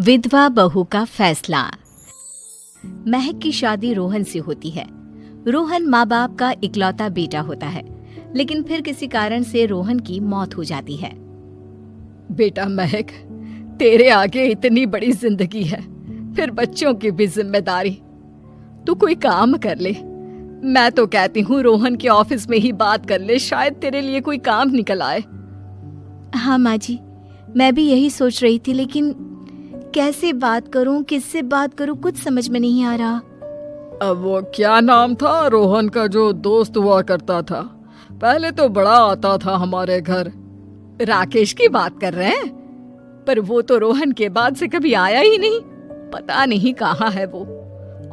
विधवा बहू का फैसला। महक की शादी रोहन से होती है। रोहन माँ बाप का इकलौता बेटा होता है, लेकिन फिर किसी कारण से रोहन की मौत हो जाती है। बेटा महक, तेरे आगे इतनी बड़ी जिंदगी है, फिर बच्चों की भी जिम्मेदारी। तू कोई काम कर ले। मैं तो कहती हूँ रोहन के ऑफिस में ही बात कर ले, शायद तेरे लिए कोई काम निकल आए। हाँ माँ जी, मैं भी यही सोच रही थी, लेकिन कैसे बात करूं, किससे बात करूं, कुछ समझ में नहीं आ रहा। अब वो क्या नाम था रोहन का जो दोस्त हुआ करता था, पहले तो बड़ा आता था हमारे घर। राकेश की बात कर रहे हैं? पर वो तो रोहन के बाद से कभी आया ही नहीं, पता नहीं कहाँ है वो।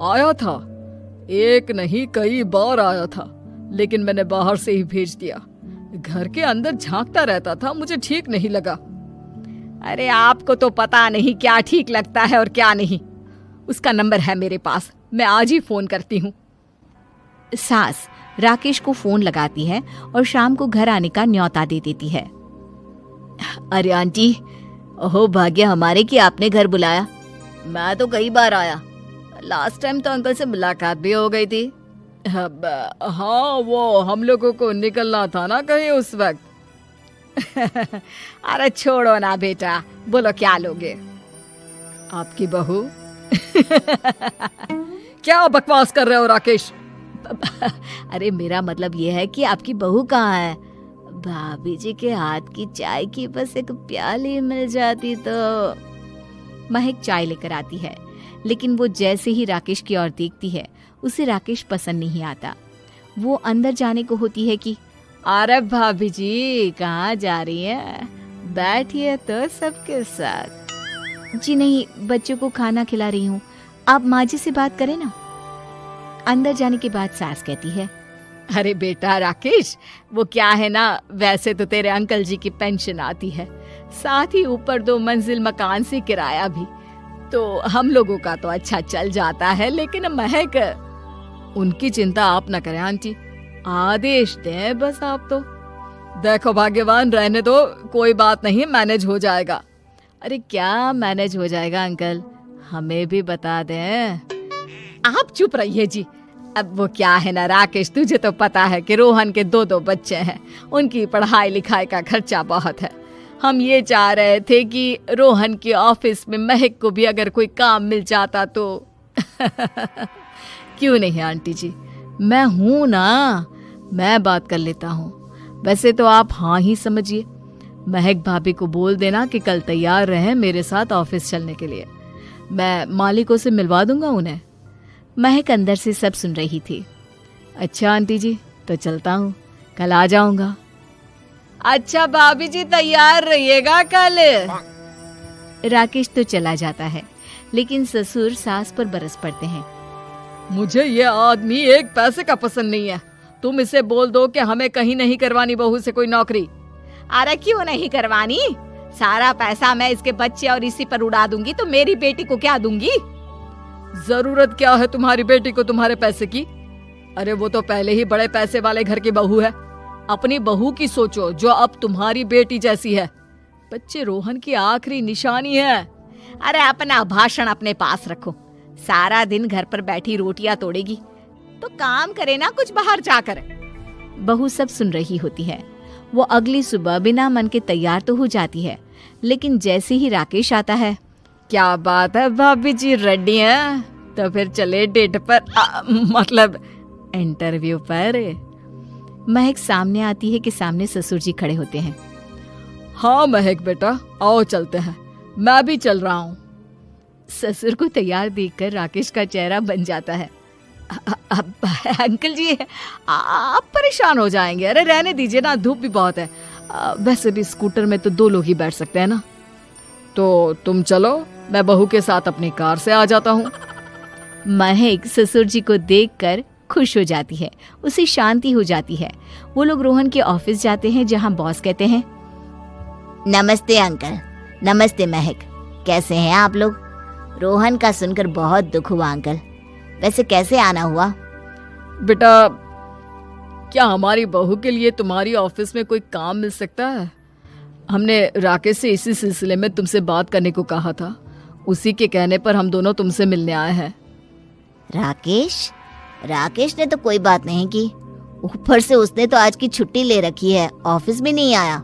आया था, एक नहीं कई बार आया था, लेकिन मैंने बाहर से ही भेज दिया। घर के अंदर झांकता रहता था, मुझे ठीक नहीं लगा। अरे आपको तो पता नहीं क्या ठीक लगता है और क्या नहीं। उसका नंबर है मेरे पास, मैं आज ही फोन करती हूँ। सास राकेश को फोन लगाती है और शाम को घर आने का न्योता दे देती है। अरे आंटी, ओहो भाग्य हमारे कि आपने घर बुलाया। मैं तो कई बार आया, लास्ट टाइम तो अंकल से मुलाकात भी हो गई थी। हाँ, वो हम लोगों को निकलना था ना कहीं उस वक्त। अरे छोड़ो ना बेटा, बोलो क्या लोगे? आपकी बहू। क्या बकवास कर रहे हो राकेश? अरे मेरा मतलब ये है कि आपकी बहू कहाँ है? भाभी जी के हाथ की चाय की बस एक प्याली मिल जाती तो। महक चाय लेकर आती है, लेकिन वो जैसे ही राकेश की ओर देखती है, उसे राकेश पसंद नहीं आता। वो अंदर जाने को होती है कि अरे भाभी जी कहाँ जा रही हैं? बैठिए तो सबके साथ। जी नहीं, बच्चों को खाना खिला रही हूँ, आप माँ जी से बात करें ना। अंदर जाने के बाद सास कहती है, अरे बेटा राकेश, वो क्या है ना, वैसे तो तेरे अंकल जी की पेंशन आती है, साथ ही ऊपर 2 मंजिल मकान से किराया भी, तो हम लोगों का तो अच्छा चल जाता है। लेकिन महक, उनकी चिंता आप न करें आंटी, आदेश दें बस आप तो। देखो भाग्यवान, रहने दो, कोई बात नहीं, मैनेज हो जाएगा। अरे क्या मैनेज हो जाएगा अंकल, हमें भी बता दें। आप चुप रहिए जी। अब वो क्या है ना राकेश, तुझे तो पता है कि रोहन के 2 बच्चे हैं, उनकी पढ़ाई लिखाई का खर्चा बहुत है। हम ये चाह रहे थे कि रोहन के ऑफिस में महक को भी अगर कोई काम मिल जाता तो। क्यों नहीं आंटी जी, मैं हूं ना, मैं बात कर लेता हूँ। वैसे तो आप हाँ ही समझिए। महक भाभी को बोल देना कि कल तैयार रहें मेरे साथ ऑफिस चलने के लिए। मैं मालिकों से मिलवा दूंगा उन्हें। महक अंदर से सब सुन रही थी। अच्छा आंटी जी, तो चलता हूँ, कल आ जाऊंगा। अच्छा भाभी जी, तैयार रहिएगा कल। राकेश तो चला जाता है, लेकिन ससुर सास पर बरस पड़ते हैं। मुझे ये आदमी एक पैसे का पसंद नहीं है। तुम इसे बोल दो कि हमें कहीं नहीं करवानी बहू से कोई नौकरी। अरे क्यों नहीं करवानी? सारा पैसा मैं इसके बच्चे और इसी पर उड़ा दूंगी, तो मेरी बेटी को क्या दूंगी? जरूरत क्या है तुम्हारी बेटी को तुम्हारे पैसे की? अरे वो तो पहले ही बड़े पैसे वाले घर की बहू है। अपनी बहू की सोचो जो अब तुम्हारी बेटी जैसी है। बच्चे रोहन की आखिरी निशानी है। अरे अपना भाषण अपने पास रखो। सारा दिन घर पर बैठी रोटियां तोड़ेगी, तो काम करे ना कुछ बाहर जाकर। बहू सब सुन रही होती है। वो अगली सुबह बिना मन के तैयार तो हो जाती है, लेकिन जैसे ही राकेश आता है, क्या बात है भाभी जी, रेडी हैं? तो फिर चले डेट पर, मतलब इंटरव्यू पर। महक सामने आती है कि सामने ससुर जी खड़े होते हैं। हाँ महक बेटा, आओ चलते हैं, मैं भी चल रहा हूँ। ससुर को तैयार देखकर राकेश का चेहरा बन जाता है। अंकल जी, आप परेशान हो जाएंगे। अरे रहने दीजिए ना, धूप भी बहुत है। वैसे भी स्कूटर में तो 2 लोग ही बैठ सकते हैं ना। तो तुम चलो, मैं बहू के साथ अपनी कार से आ जाता हूँ। महक ससुर जी को देखकर खुश हो जाती है, उसे शांति हो जाती है। वो लोग रोहन के ऑफिस जाते हैं, जहाँ बॉस कहते हैं, नमस्ते अंकल। नमस्ते महक, कैसे हैं आप लोग? रोहन का सुनकर बहुत दुख हुआ अंकल। वैसे कैसे आना हुआ? बेटा, क्या हमारी बहू के लिए तुम्हारी ऑफिस में कोई काम मिल सकता है? हमने राकेश से इसी सिलसिले में तुमसे बात करने को कहा था। उसी के कहने पर हम दोनों तुमसे मिलने आए हैं। राकेश ने तो कोई बात नहीं की, ऊपर से उसने तो आज की छुट्टी ले रखी है, ऑफिस भी नहीं आया,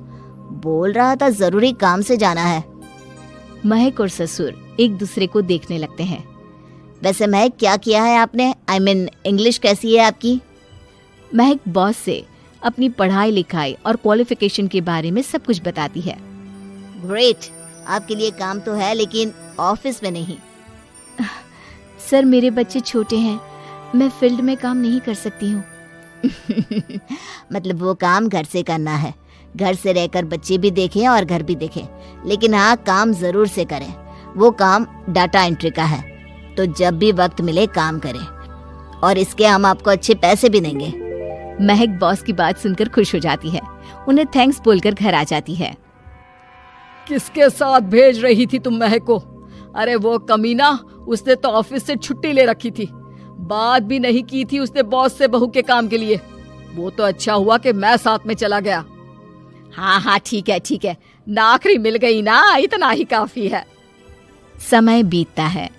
बोल रहा था जरूरी काम से जाना है। महक और ससुर एक दूसरे को देखने लगते हैं। वैसे महक क्या किया है आपने? I mean, इंग्लिश कैसी है आपकी? महक बॉस से अपनी पढ़ाई लिखाई और क्वालिफिकेशन के बारे में सब कुछ बताती है। ग्रेट, आपके लिए काम तो है लेकिन ऑफिस में नहीं। सर मेरे बच्चे छोटे हैं, मैं फील्ड में काम नहीं कर सकती हूँ। मतलब वो काम घर से करना है, घर से रहकर बच्चे भी देखें और घर भी देखें, लेकिन हाँ काम जरूर से करें। वो काम डाटा एंट्री का है, तो जब भी वक्त मिले काम करें, और इसके हम आपको अच्छे पैसे भी देंगे। महक बॉस की बात सुनकर खुश हो जाती है, उन्हें थैंक्स बोलकर घर आ जाती है। किसके साथ भेज रही थी तुम महक को? अरे वो कमीना, उसने तो ऑफिस से छुट्टी ले रखी थी, बात भी नहीं की थी उसने बॉस से बहू के काम के लिए। वो तो अच्छा हुआ कि मैं साथ में चला गया। हाँ ठीक है, नौकरी मिल गई ना, इतना ही काफी है। समय बीतता है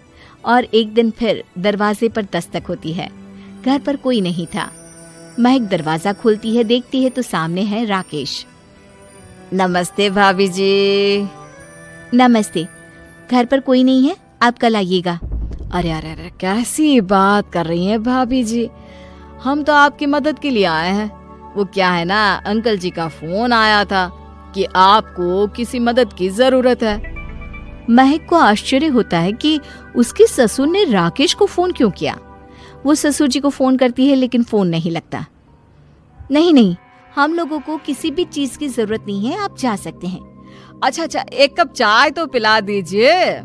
और एक दिन फिर दरवाजे पर दस्तक होती है। घर पर कोई नहीं था। महक दरवाजा खोलती है, देखती है तो सामने है राकेश। नमस्ते भाभी जी। नमस्ते, घर पर कोई नहीं है, आप कल आइएगा। अरे कैसी बात कर रही हैं भाभी जी, हम तो आपकी मदद के लिए आए हैं। वो क्या है ना, अंकल जी का फोन आया था कि आपको किसी मदद की जरूरत है। महक को आश्चर्य होता है कि उसके ससुर ने राकेश को फोन क्यों किया। वो ससुर जी को फोन करती है लेकिन फोन नहीं लगता। नहीं, हम लोगों को किसी भी चीज की जरूरत नहीं है, आप जा सकते हैं। अच्छा, एक कप चाय तो पिला दीजिए।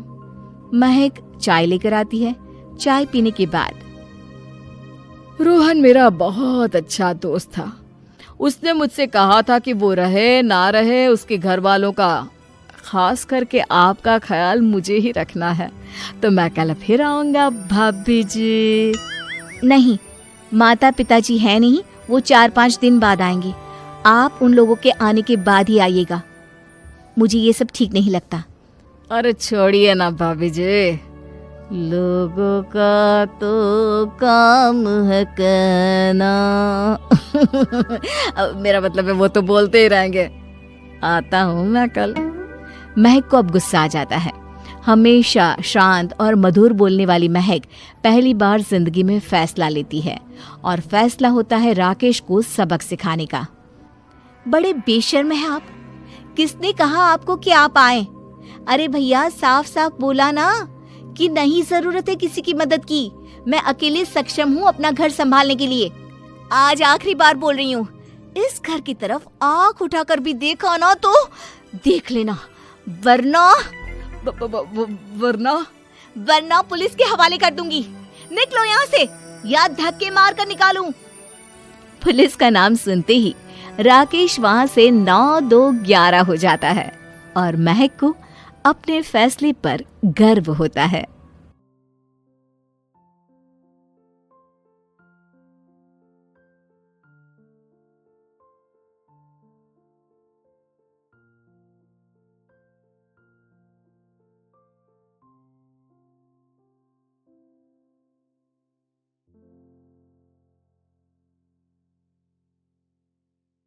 महक चाय लेकर आती है। चाय पीने के बाद, रोहन मेरा बहुत अच्छा दोस्त था, उसने मुझसे कहा था कि वो रहे ना रहे उसके घर वालों का, खास करके आपका ख्याल मुझे ही रखना है, तो मैं कल फिर आऊंगा भाभी जी। नहीं, माता पिताजी है नहीं, वो 4-5 दिन बाद आएंगे, आप उन लोगों के आने के बाद ही आइएगा। मुझे ये सब ठीक नहीं लगता। अरे छोड़िए ना भाभी जी, लोगों का तो काम है कहना। मेरा मतलब है वो तो बोलते ही रहेंगे। आता हूँ मैं कल। महक को अब गुस्सा आ जाता है। हमेशा शांत और मधुर बोलने वाली महक पहली बार जिंदगी में फैसला लेती है, और फैसला होता है राकेश को सबक सिखाने का। बड़े बेशर्म हैं आप, किसने कहा आपको कि आप आए? अरे भैया, साफ साफ बोला ना कि नहीं जरूरत है किसी की मदद की, मैं अकेले सक्षम हूँ अपना घर संभालने के लिए। आज आखिरी बार बोल रही हूँ, इस घर की तरफ आंख उठाकर भी देखा ना तो देख लेना, वरना पुलिस के हवाले कर दूंगी। निकलो यहाँ से, या धक्के मार कर निकालूं। पुलिस का नाम सुनते ही राकेश वहां से 9-2-11 हो जाता है, और महक को अपने फैसले पर गर्व होता है।